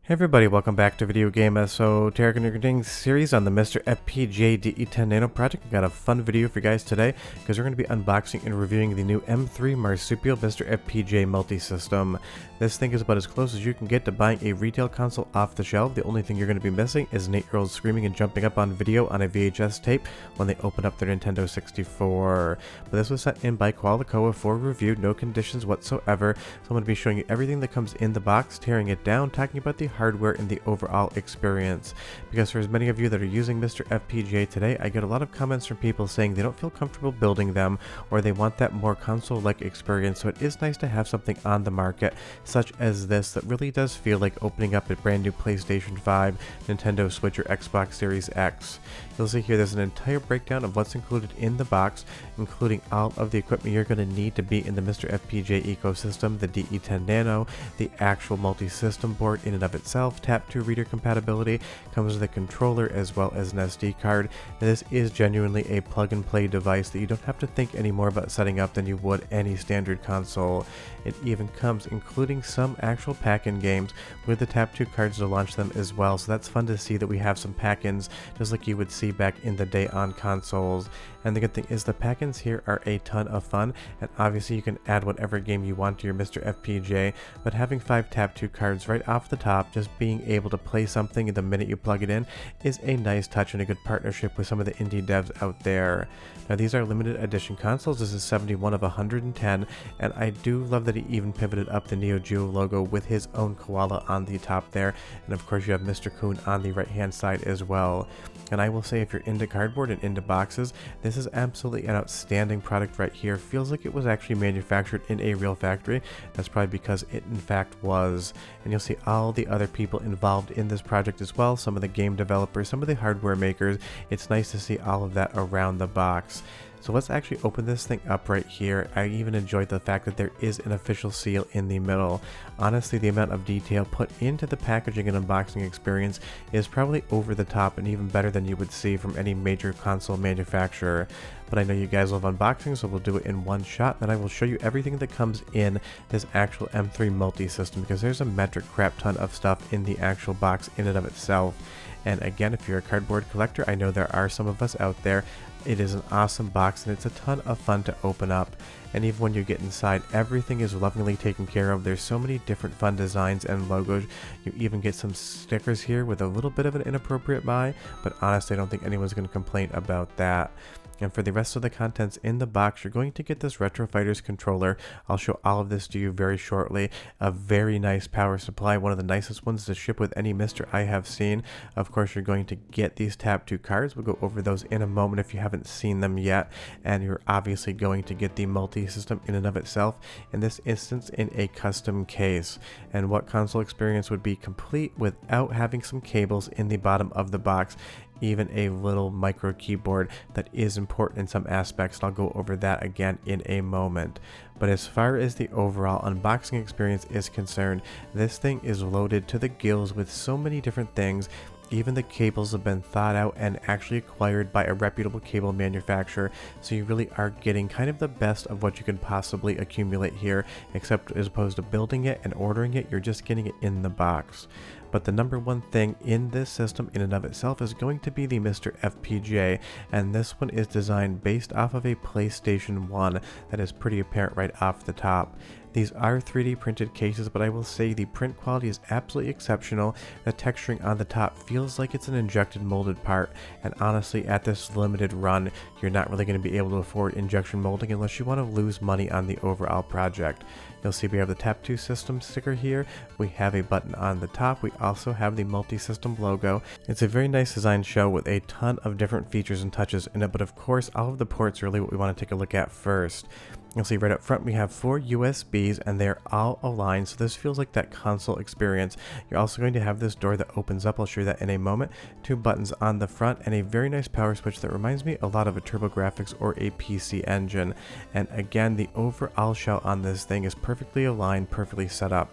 Hey everybody, welcome back to Video Game Esoteric series on the MiSTer FPGA DE10 Nano project. We've got a fun video for you guys today because we're going to be unboxing and reviewing the new M3 Marsupial MiSTer FPGA Multisystem. This thing is about as close as you can get to buying a retail console off the shelf. The only thing you're going to be missing is an 8-year-old screaming and jumping up on video on a VHS tape when they open up their Nintendo 64. But this was sent in by Koalo Koa for review, no conditions whatsoever. So I'm going to be showing you everything that comes in the box, tearing it down, talking about the hardware and the overall experience. Because for as many of you that are using MiSTer FPGA today, I get a lot of comments from people saying they don't feel comfortable building them or they want that more console-like experience. So it is nice to have something on the market such as this that really does feel like opening up a brand new PlayStation 5, Nintendo Switch, or Xbox Series X. You'll see here there's an entire breakdown of what's included in the box, including all of the equipment you're going to need to be in the MiSTer FPGA ecosystem, the DE10 Nano, the actual multi-system board in and of itself, Tap2 reader compatibility, comes with a controller as well as an SD card. This is genuinely a plug-and-play device that you don't have to think any more about setting up than you would any standard console. It even comes including some actual pack-in games with the Tap2 cards to launch them as well, so that's fun to see that we have some pack-ins just like you would see back in the day on consoles. And the good thing is the pack-ins here are a ton of fun, and obviously you can add whatever game you want to your MiSTer FPGA, but having 5 Tap2 cards right off the top, just being able to play something the minute you plug it in, is a nice touch and a good partnership with some of the indie devs out there. Now these are limited edition consoles. This is 71 of 110, and I do love that he even pivoted up the Neo Geo logo with his own koala on the top there, and of course you have Mr. Coon on the right hand side as well. And I will say, if you're into cardboard and into boxes, this is absolutely an outstanding product right here. Feels like it was actually manufactured in a real factory. That's probably because it in fact was. And you'll see all the other people involved in this project as well, some of the game developers, some of the hardware makers. It's nice to see all of that around the box. So let's actually open this thing up right here. I even enjoyed the fact that there is an official seal in the middle. Honestly, the amount of detail put into the packaging and unboxing experience is probably over the top and even better than you would see from any major console manufacturer. But I know you guys love unboxing, so we'll do it in one shot. Then I will show you everything that comes in this actual M3 multi-system, because there's a metric crap ton of stuff in the actual box in and of itself. And again, if you're a cardboard collector, I know there are some of us out there. It is an awesome box and it's a ton of fun to open up. And even when you get inside, everything is lovingly taken care of. There's so many different fun designs and logos. You even get some stickers here with a little bit of an inappropriate buy, but honestly, I don't think anyone's going to complain about that. And for the rest of the contents in the box, you're going to get this Retro Fighters controller. I'll show all of this to you very shortly. A very nice power supply, one of the nicest ones to ship with any MiSTer I have seen. Of course, you're going to get these Tap2 cards. We'll go over those in a moment if you haven't seen them yet. And you're obviously going to get the multi-system in and of itself, in this instance in a custom case. And what console experience would be complete without having some cables in the bottom of the box? Even a little micro keyboard that is important in some aspects, and I'll go over that again in a moment. But as far as the overall unboxing experience is concerned, this thing is loaded to the gills with so many different things. Even the cables have been thought out and actually acquired by a reputable cable manufacturer, so you really are getting kind of the best of what you could possibly accumulate here, except as opposed to building it and ordering it, you're just getting it in the box. But the number one thing in this system in and of itself is going to be the MiSTer FPGA, and this one is designed based off of a PlayStation 1. That is pretty apparent right off the top. These are 3D printed cases, but I will say the print quality is absolutely exceptional. The texturing on the top feels like it's an injected molded part, and honestly, at this limited run, you're not really going to be able to afford injection molding unless you want to lose money on the overall project. You'll see we have the Tap2 system sticker here, we have a button on the top, we also have the multi-system logo. It's a very nice design show with a ton of different features and touches in it, but of course all of the ports are really what we want to take a look at first. You'll see right up front we have 4 USBs and they're all aligned, so this feels like that console experience. You're also going to have this door that opens up, I'll show you that in a moment, 2 buttons on the front, and a very nice power switch that reminds me a lot of a TurboGrafx or a PC Engine. And again, the overall shell on this thing is perfectly aligned, perfectly set up.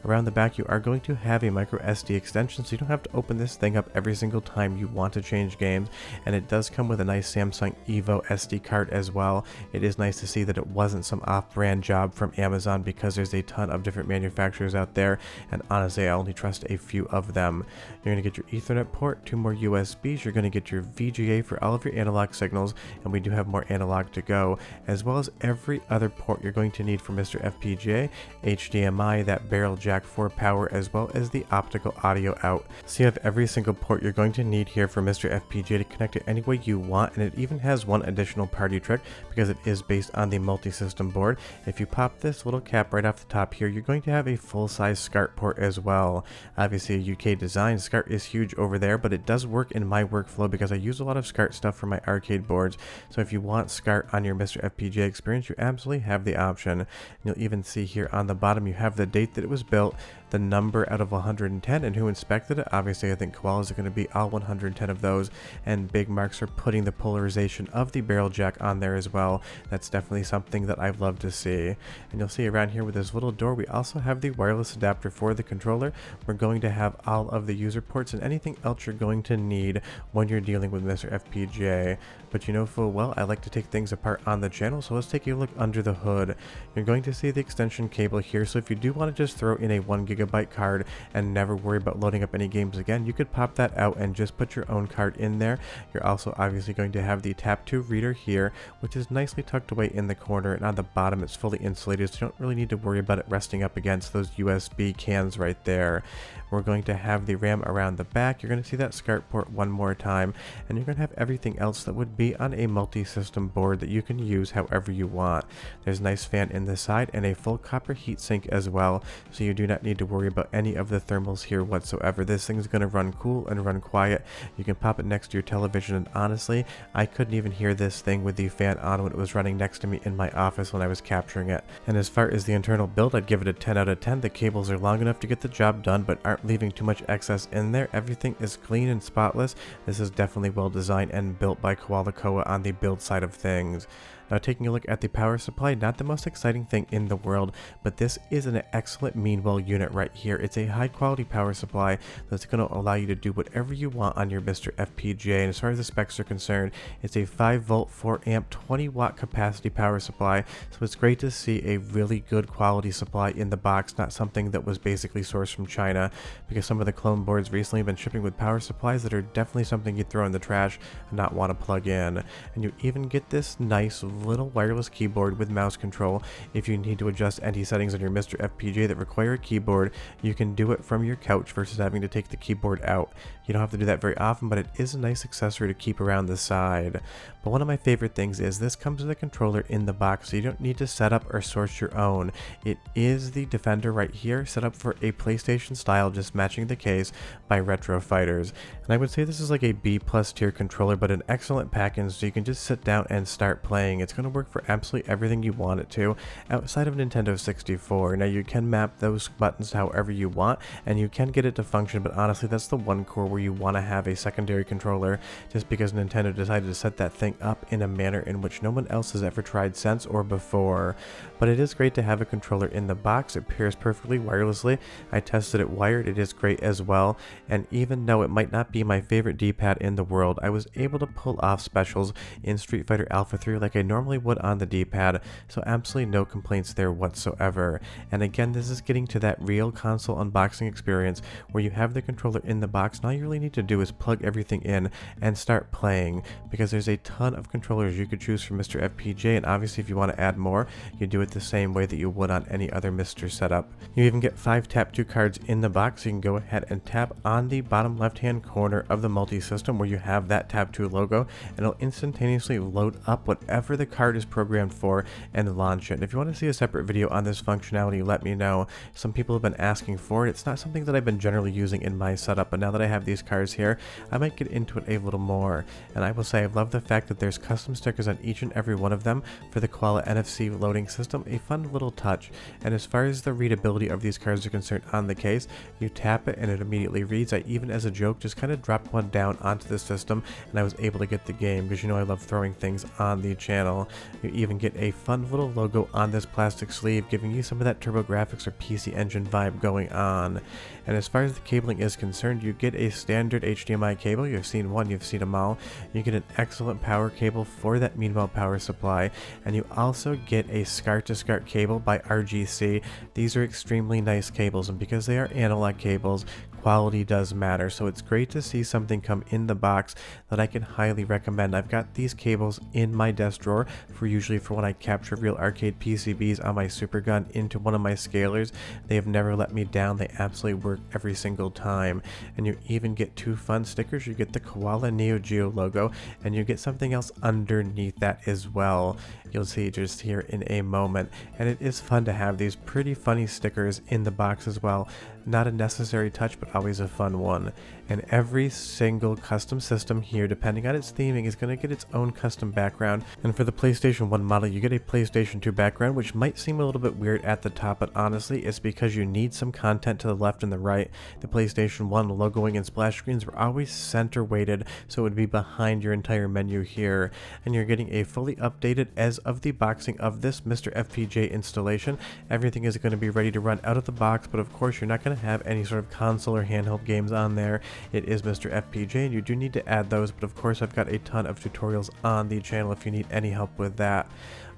Around the back you are going to have a micro SD extension, so you don't have to open this thing up every single time you want to change games, and it does come with a nice Samsung Evo SD card as well. It is nice to see that it wasn't some off-brand job from Amazon, because there's a ton of different manufacturers out there, and honestly I only trust a few of them. You're going to get your Ethernet port, 2 more USBs, you're going to get your VGA for all of your analog signals, and we do have more analog to go, as well as every other port you're going to need for MiSTer FPGA, HDMI, that barrel jack for power, as well as the optical audio out. So you have every single port you're going to need here for MiSTer FPGA to connect it any way you want, and it even has one additional party trick because it is based on the Multisystem board. If you pop this little cap right off the top here, you're going to have a full-size SCART port as well. Obviously a UK design, SCART is huge over there, but it does work in my workflow because I use a lot of SCART stuff for my arcade boards. So if you want SCART on your MiSTer FPGA experience, you absolutely have the option. And you'll even see here on the bottom you have the date that it was built, the number out of 110, and who inspected it. Obviously I think Koala is going to be all 110 of those, and big marks for putting the polarization of the barrel jack on there as well. That's definitely something that I've loved to see. And you'll see around here with this little door we also have the wireless adapter for the controller. We're going to have all of the user ports and anything else you're going to need when you're dealing with MiSTer FPGA. But you know full well I like to take things apart on the channel, so let's take a look under the hood. You're going to see the extension cable here, so if you do want to just throw in a 1GB card and never worry about loading up any games again, you could pop that out and just put your own card in there. You're also obviously going to have the Tap 2 reader here, which is nicely tucked away in the corner, and on the bottom it's fully insulated, so you don't really need to worry about it resting up against those USB cans right there. We're going to have the RAM around the back. You're going to see that SCART port one more time, and you're going to have everything else that would be on a multi-system board that you can use however you want. There's a nice fan in the side and a full copper heatsink as well, so you do not need to worry about any of the thermals here whatsoever. This thing's going to run cool and run quiet. You can pop it next to your television, and honestly I couldn't even hear this thing with the fan on when it was running next to me in my office when I was capturing it. And as far as the internal build, I'd give it a 10 out of 10. The cables are long enough to get the job done but aren't leaving too much excess in there. Everything is clean and spotless. This is definitely well designed and built by Koalo Koa on the build side of things. Now taking a look at the power supply, not the most exciting thing in the world, but this is an excellent Meanwell unit right here. It's a high quality power supply that's going to allow you to do whatever you want on your MiSTer FPGA, and as far as the specs are concerned, it's a 5V 4A 20W capacity power supply, so it's great to see a really good quality supply in the box, not something that was basically sourced from China, because some of the clone boards recently have been shipping with power supplies that are definitely something you'd throw in the trash and not want to plug in. And you even get this nice little wireless keyboard with mouse control. If you need to adjust any settings on your MiSTer FPGA that require a keyboard, you can do it from your couch versus having to take the keyboard out. You don't have to do that very often, but it is a nice accessory to keep around the side. But one of my favorite things is this comes with a controller in the box, so you don't need to set up or source your own. It is the Defender right here, set up for a PlayStation style, just matching the case by Retro Fighters. And I would say this is like a B+ tier controller, but an excellent package, so you can just sit down and start playing. It's going to work for absolutely everything you want it to, outside of Nintendo 64. Now you can map those buttons however you want, and you can get it to function, but honestly that's the one core where you want to have a secondary controller, just because Nintendo decided to set that thing up in a manner in which no one else has ever tried since or before. But it is great to have a controller in the box. It pairs perfectly wirelessly. I tested it wired, it is great as well, and even though it might not be my favorite D-pad in the world, I was able to pull off specials in Street Fighter Alpha 3 like I normally would on the D-pad, so absolutely no complaints there whatsoever. And again, this is getting to that real console unboxing experience where you have the controller in the box, and all you really need to do is plug everything in and start playing, because there's a ton of controllers you could choose for MiSTer FPGA, and obviously if you want to add more, you do it the same way that you would on any other MiSTer setup. You even get 5 Tap 2 cards in the box, so you can go ahead and tap on the bottom left hand corner of the multi-system where you have that Tap 2 logo, and it'll instantaneously load up whatever the card is programmed for and launch it. And if you want to see a separate video on this functionality, let me know. Some people have been asking for it. It's not something that I've been generally using in my setup, but now that I have these cards here, I might get into it a little more. And I will say I love the fact that there's custom stickers on each and every one of them for the Koala NFC loading system, a fun little touch. And as far as the readability of these cards are concerned on the case, you tap it and it immediately reads. I even as a joke just kind of dropped one down onto the system and I was able to get the game, because you know I love throwing things on the channel. well. You even get a fun little logo on this plastic sleeve, giving you some of that TurboGrafx or PC Engine vibe going on. And as far as the cabling is concerned, you get a standard HDMI cable. You've seen one, you've seen them all. You get an excellent power cable for that Meanwhile power supply, and you also get a SCART-to-SCART cable by RGC. These are extremely nice cables, and because they are analog cables, quality does matter, so it's great to see something come in the box that I can highly recommend. I've got these cables in my desk drawer usually for when I capture real arcade PCBs on my Super Gun into one of my scalers. They have never let me down. They absolutely work every single time. And you even get two fun stickers. You get the Koala Neo Geo logo, and you get something else underneath that as well. You'll see just here in a moment. And it is fun to have these pretty funny stickers in the box as well. Not a necessary touch, but always a fun one. And every single custom system here, depending on its theming, is going to get its own custom background. And for the PlayStation 1 model, you get a PlayStation 2 background, which might seem a little bit weird at the top, but honestly, it's because you need some content to the left and the right. The PlayStation 1 logoing and splash screens were always center weighted, so it would be behind your entire menu here. And you're getting a fully updated as of the boxing of this MiSTer FPGA installation. Everything is going to be ready to run out of the box, but of course, you're not going to have any sort of console or handheld games on there. It is MiSTer FPGA, and you do need to add those, but of course I've got a ton of tutorials on the channel if you need any help with that.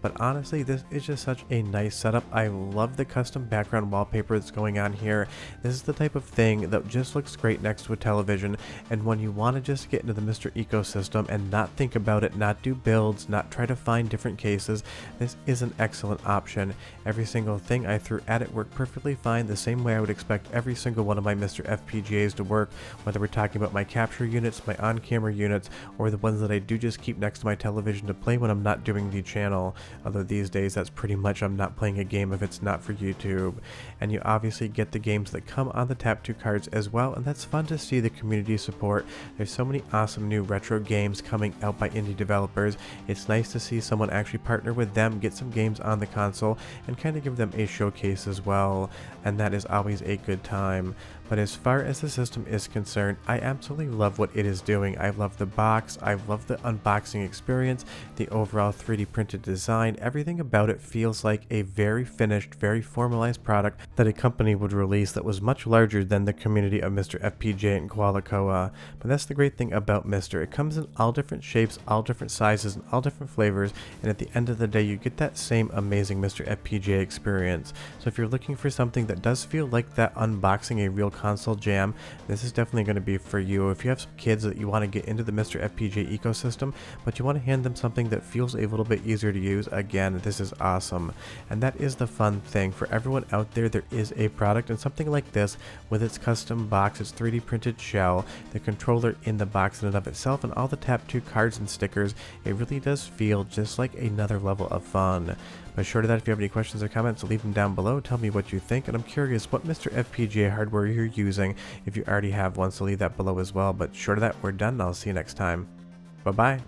But honestly, this is just such a nice setup. I love the custom background wallpaper that's going on here. This is the type of thing that just looks great next to a television, and when you want to just get into the MiSTer ecosystem and not think about it, not do builds, not try to find different cases, this is an excellent option. Every single thing I threw at it worked perfectly fine, the same way I would expect every single one of my MiSTer FPGAs to work, whether we're talking about my capture units, my on-camera units, or the ones that I do just keep next to my television to play when I'm not doing the channel. Although these days that's pretty much I'm not playing a game if it's not for YouTube. And you obviously get the games that come on the Tap 2 cards as well, and that's fun to see the community support. There's so many awesome new retro games coming out by indie developers. It's nice to see someone actually partner with them, get some games on the console, and kind of give them a showcase as well, and that is always a good time. But as far as the system is concerned, I absolutely love what it is doing. I love the box, I love the unboxing experience, the overall 3D printed design. Everything about it feels like a very finished, very formalized product that a company would release that was much larger than the community of MiSTer FPGA and Koalo Koa. But that's the great thing about MiSTer. It comes in all different shapes, all different sizes, and all different flavors, and at the end of the day, you get that same amazing MiSTer FPGA experience. So if you're looking for something that does feel like that unboxing a real console jam, this is definitely going to be for you. If you have some kids that you want to get into the MiSTer FPGA ecosystem, but you want to hand them something that feels a little bit easier to use, again, this is awesome. And that is the fun thing. For everyone out there, there is a product, and something like this, with its custom box, its 3D printed shell, the controller in the box in and of itself, and all the Tap 2 cards and stickers, it really does feel just like another level of fun. But short of that, if you have any questions or comments, leave them down below. Tell me what you think, and I'm curious what MiSTer FPGA hardware you're using if you already have one, so leave that below as well. But short of that, we're done, and I'll see you next time. Bye-bye.